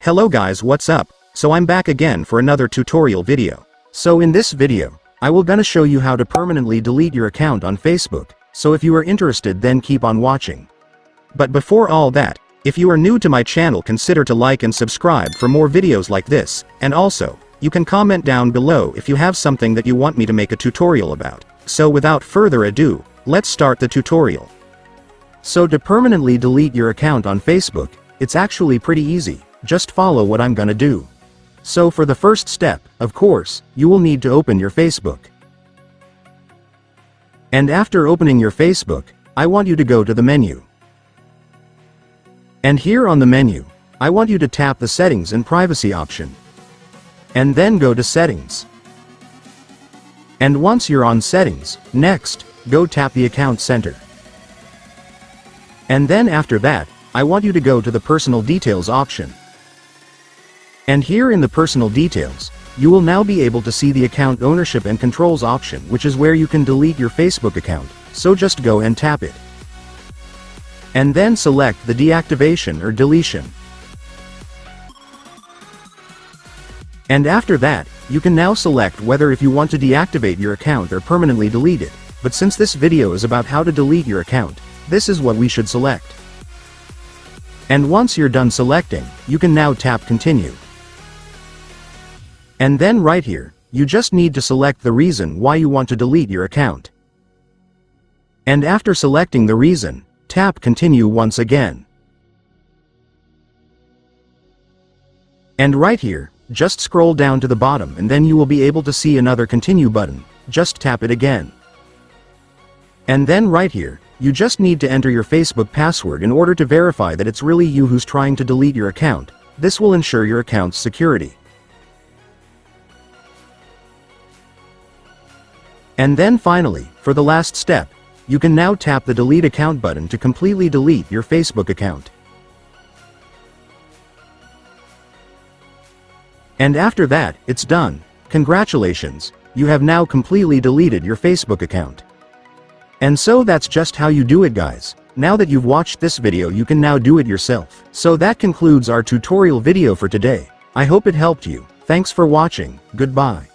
Hello guys, what's up? So I'm back again for another tutorial video. So in this video, I will gonna show you how to permanently delete your account on Facebook, so if you are interested then keep on watching. But before all that, if you are new to my channel consider to like and subscribe for more videos like this, and also, you can comment down below if you have something that you want me to make a tutorial about. So without further ado, let's start the tutorial. So to permanently delete your account on Facebook, it's actually pretty easy. Just follow what I'm gonna do. So for the first step, of course, you will need to open your Facebook. And after opening your Facebook, I want you to go to the menu. And here on the menu, I want you to tap the Settings and Privacy option. And then go to Settings. And once you're on Settings, next, go tap the Account Center. And then after that, I want you to go to the Personal Details option. And here in the Personal Details, you will now be able to see the Account Ownership and Controls option, which is where you can delete your Facebook account, so just go and tap it. And then select the deactivation or deletion. And after that, you can now select whether if you want to deactivate your account or permanently delete it, but since this video is about how to delete your account, this is what we should select. And once you're done selecting, you can now tap Continue. And then right here, you just need to select the reason why you want to delete your account. And after selecting the reason, tap Continue once again. And right here, just scroll down to the bottom and then you will be able to see another Continue button, just tap it again. And then right here, you just need to enter your Facebook password in order to verify that it's really you who's trying to delete your account. This will ensure your account's security. And then finally, for the last step, you can now tap the Delete Account button to completely delete your Facebook account. And after that, it's done. Congratulations, you have now completely deleted your Facebook account. And so that's just how you do it, guys. Now that you've watched this video, you can now do it yourself. So that concludes our tutorial video for today. I hope it helped you. Thanks for watching. Goodbye.